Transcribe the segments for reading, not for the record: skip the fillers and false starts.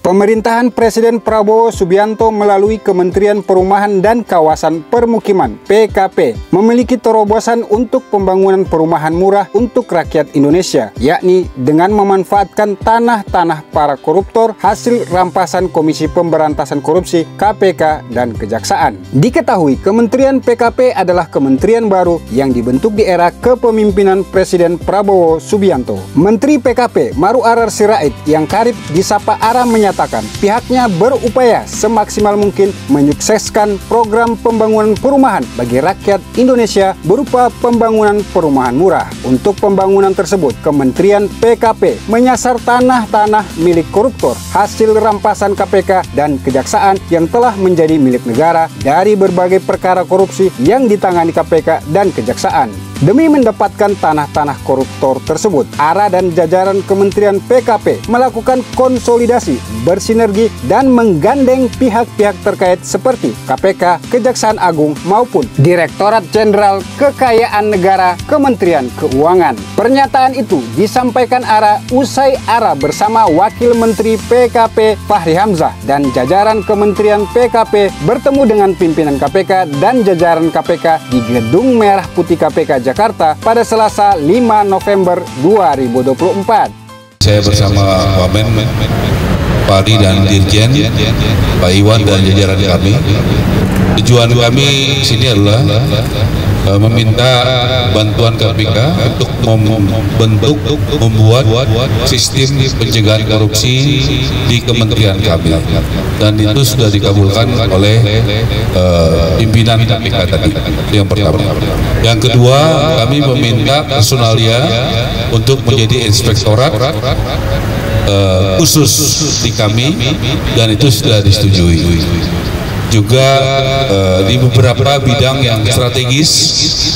Pemerintahan Presiden Prabowo Subianto melalui Kementerian Perumahan dan Kawasan Permukiman (PKP) memiliki terobosan untuk pembangunan perumahan murah untuk rakyat Indonesia, yakni dengan memanfaatkan tanah-tanah para koruptor hasil rampasan Komisi Pemberantasan Korupsi (KPK) dan Kejaksaan. Diketahui Kementerian PKP adalah kementerian baru yang dibentuk di era kepemimpinan Presiden Prabowo Subianto. Menteri PKP Maru Arar Sirait yang karib disapa Ara menyatakan pihaknya berupaya semaksimal mungkin menyukseskan program pembangunan perumahan bagi rakyat Indonesia berupa pembangunan perumahan murah. Untuk pembangunan tersebut, Kementerian PKP menyasar tanah-tanah milik koruptor hasil rampasan KPK dan Kejaksaan yang telah menjadi milik negara dari berbagai perkara korupsi yang ditangani KPK dan Kejaksaan. Demi mendapatkan tanah-tanah koruptor tersebut, Ara dan jajaran Kementerian PKP melakukan konsolidasi, bersinergi, dan menggandeng pihak-pihak terkait seperti KPK, Kejaksaan Agung, maupun Direktorat Jenderal Kekayaan Negara Kementerian Keuangan. Pernyataan itu disampaikan Ara usai Ara bersama Wakil Menteri PKP Fahri Hamzah dan jajaran Kementerian PKP bertemu dengan pimpinan KPK dan jajaran KPK di Gedung Merah Putih KPK Jakarta pada Selasa 5 November 2024. Saya bersama Wamen, Pak Adi dan Dirjen, Pak Iwan dan jajaran kami. Tujuan kami sini adalah meminta bantuan KPK untuk membuat sistem pencegahan korupsi di kementerian kami, dan itu sudah dikabulkan oleh pimpinan KPK tadi. Itu yang pertama. Yang kedua, kami meminta personalia untuk menjadi inspektorat khusus di kami, dan itu sudah disetujui. Juga di beberapa bidang yang strategis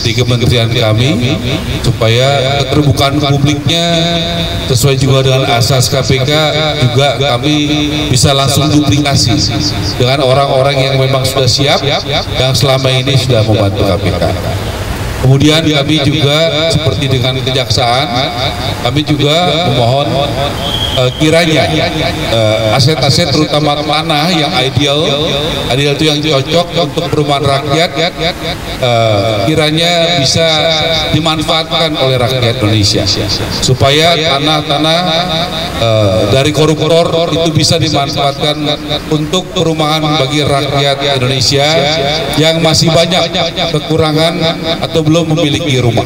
di kementerian kami, supaya keterbukaan publiknya sesuai juga dengan asas KPK, juga kami bisa langsung duplikasi dengan orang-orang yang memang sudah siap, yang selama ini sudah membantu KPK. Kemudian kami juga seperti dengan Kejaksaan, kami juga memohon kiranya aset-aset terutama tanah yang ideal itu yang cocok untuk perumahan rakyat, kiranya bisa dimanfaatkan oleh rakyat Indonesia, supaya tanah-tanah dari koruptor itu bisa dimanfaatkan untuk perumahan bagi rakyat Indonesia yang masih banyak kekurangan atau belum memiliki rumah.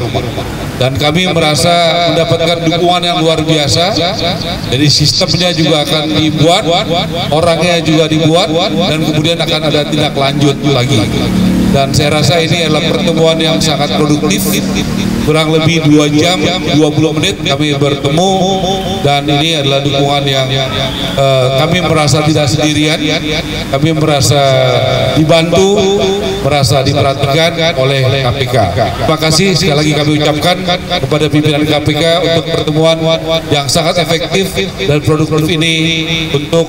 Dan kami merasa mendapatkan dukungan yang luar biasa. Jadi sistemnya juga akan dibuat, orangnya juga dibuat, dan kemudian akan ada tindak lanjut lagi. Dan saya rasa ini adalah pertemuan yang sangat produktif. Kurang lebih 2 jam 20 menit kami bertemu, dan ini adalah dukungan yang kami merasa tidak sendirian, kami merasa dibantu, merasa diperhatikan oleh KPK. Terima kasih sekali lagi kami ucapkan kepada pimpinan KPK untuk pertemuan yang sangat efektif dan produktif ini untuk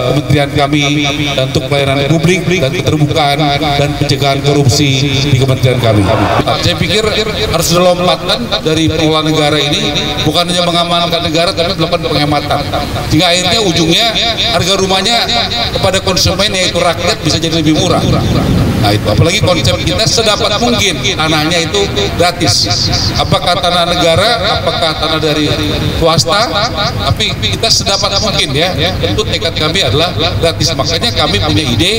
kementerian kami, dan untuk pelayanan publik dan keterbukaan dan pencegahan korupsi di kementerian kami. Saya pikir harus ada lompatan dari pengelola negara ini, bukan hanya mengamankan negara, tapi melakukan penghematan, sehingga akhirnya ujungnya harga rumahnya kepada konsumen, yaitu rakyat, bisa jadi lebih murah. Nah itu, apalagi konsep kita sedapat mungkin tanahnya itu gratis. Apakah tanah negara, apakah tanah dari swasta, tapi kita sedapat mungkin ya. Tentu tekad kami adalah gratis. Makanya kami punya ide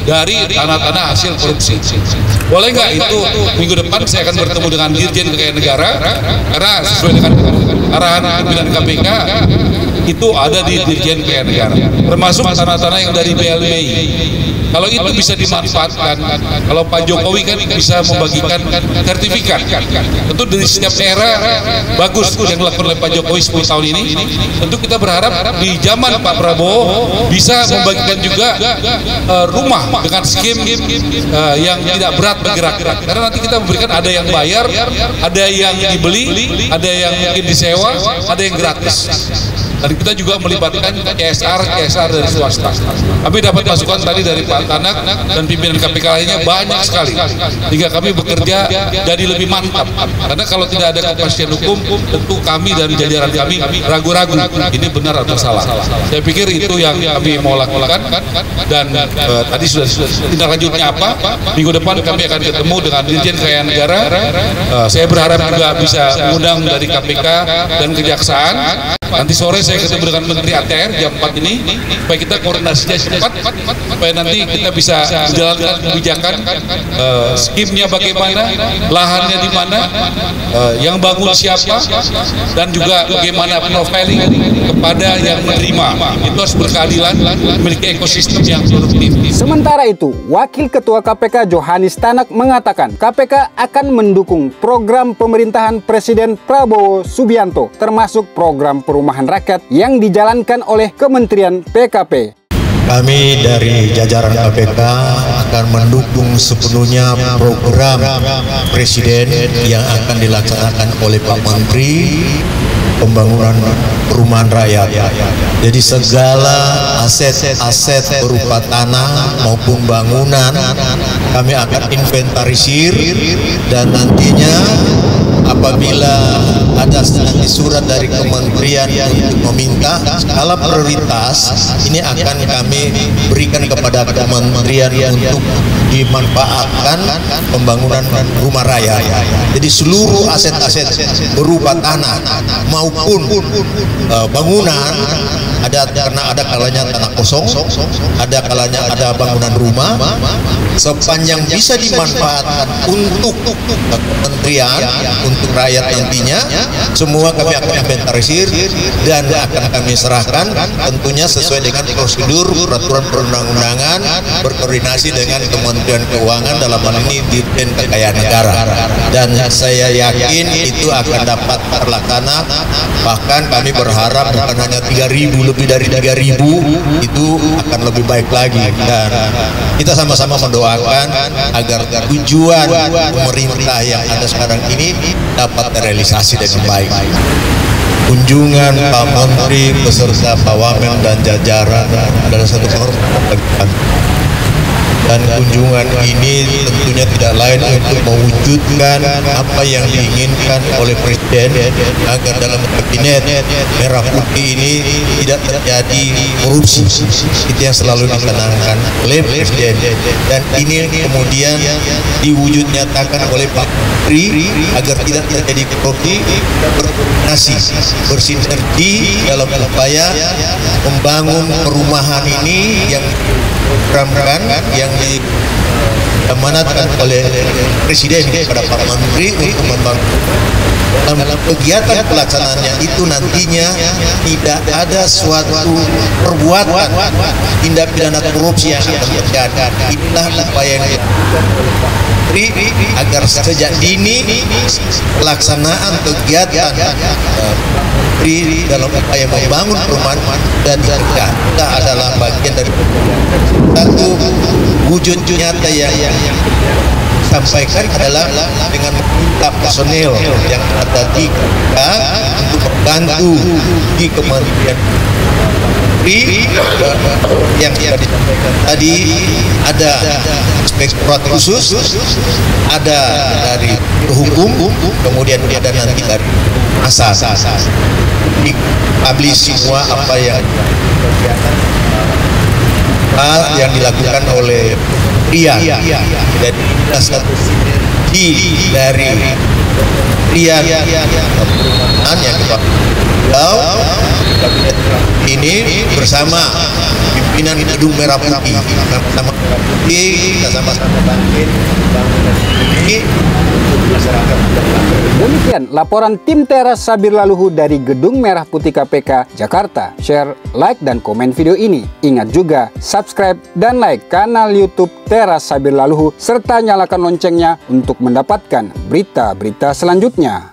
dari tanah-tanah hasil korupsi. Boleh nggak itu minggu depan saya akan bertemu dengan Dirjen Kekayaan Negara, karena sesuai dengan arahan pimpinan KPK itu ada di Dirjen Kekayaan Negara, termasuk tanah-tanah yang dari BLBI. Kalau itu bisa dimanfaatkan, kalau Pak Jokowi kan bisa membagikan sertifikat, tentu dari setiap daerah bagus yang dilakukan oleh Pak Jokowi 10 tahun ini. Tentu kita berharap di zaman Pak Prabowo bisa membagikan juga rumah dengan skim yang tidak berat bagi rakyat, karena nanti kita memberikan, ada yang bayar, ada yang dibeli, ada yang mungkin disewa, ada yang gratis. Dan kita juga melibatkan CSR dari swasta. Kami dapat masukan tadi dari Pak Pak Tanak dan pimpinan KPK lainnya banyak sekali, sehingga kami bekerja jadi lebih mantap. Karena kalau tidak ada kepastian hukum, tentu kami dan jajaran kami ragu-ragu ini benar atau salah. Saya pikir itu yang kami mau lakukan, dan tadi sudah tindak lanjutnya apa. Minggu depan kami akan ketemu dengan Dirjen Kekayaan Negara. Saya berharap juga bisa mengundang dari KPK dan Kejaksaan. Nanti sore saya ketemu dengan Menteri ATR jam 4 ini, supaya kita koordinasinya cepat, supaya nanti kita bisa menjalankan kebijakan, skimnya bagaimana, lahannya di mana, yang bangun siapa, dan juga bagaimana profiling kepada yang menerima. Itu harus berkeadilan, memiliki ekosistem yang produktif. Sementara itu, Wakil Ketua KPK Johanis Tanak mengatakan KPK akan mendukung program pemerintahan Presiden Prabowo Subianto, termasuk program perumahan rakyat yang dijalankan oleh Kementerian PKP. Kami dari jajaran KPK akan mendukung sepenuhnya program Presiden yang akan dilaksanakan oleh Pak Menteri pembangunan perumahan rakyat. Jadi segala aset-aset berupa tanah maupun bangunan kami akan inventarisir, dan nantinya apabila ada nanti surat dari kementerian untuk meminta skala prioritas, ini akan kami berikan kepada kementerian untuk dimanfaatkan pembangunan rumah rakyat. Jadi seluruh aset-aset berupa tanah maupun bangunan, karena ada kalanya tanah kosong, ada kalanya ada bangunan rumah, sepanjang bisa dimanfaatkan untuk kementerian, untuk rakyat nantinya, semua kami akan inventarisir dan akan kami serahkan, tentunya sesuai dengan prosedur peraturan perundang-undangan, berkoordinasi dengan Kementerian Keuangan, dalam hal ini Dirjen Kekayaan Negara. Dan saya yakin itu akan dapat terlaksana. Bahkan kami berharap bukan hanya 3.000, lebih dari 3.000 itu akan lebih baik lagi. Dan kita sama-sama mendoakan agar tujuan pemerintah yang ada sekarang ini dapat terrealisasi dengan baik. Kunjungan Pak Menteri beserta Pak Wamen dan jajaran adalah satu kehormatan, dan kunjungan ini tentunya tidak lain untuk mewujudkan apa yang diinginkan oleh Presiden, agar dalam kabinet merah putih ini tidak terjadi korupsi. Itu yang selalu dicanangkan oleh Presiden, dan ini kemudian diwujud nyatakan oleh Pak Menteri agar tidak terjadi korupsi, berkoordinasi, bersinergi dalam upaya membangun perumahan ini yang diprogramkan, yang diamanatkan oleh Presiden kepada Pak Menteri untuk membangun. Dalam kegiatan pelaksanaannya itu nantinya tidak ada suatu perbuatan tindak pidana korupsi yang akan terjadi. Inilah upaya yang agar sejak dini pelaksanaan kegiatan dalam upaya membangun perumahan dan kita adalah bagian dari satu wujud nyata yang sampaikan adalah dengan meminta personel yang ada di kita untuk membantu di Kementerian yang disampaikan tadi. Ada inspektorat khusus, ada dari hukum, kemudian ada nanti dari masa publish semua apa yang dilakukan oleh pria. Dan satu dari pria yang kita ini bersama pimpinan Gedung Merah Putih, kita sama-sama bangkit ini masyarakat. Demikian laporan tim Teras Sabir Laluhu dari Gedung Merah Putih KPK Jakarta. Share, like, dan komen video ini. Ingat juga subscribe dan like kanal YouTube Teras Sabir Laluhu serta nyalakan loncengnya untuk mendapatkan berita-berita selanjutnya.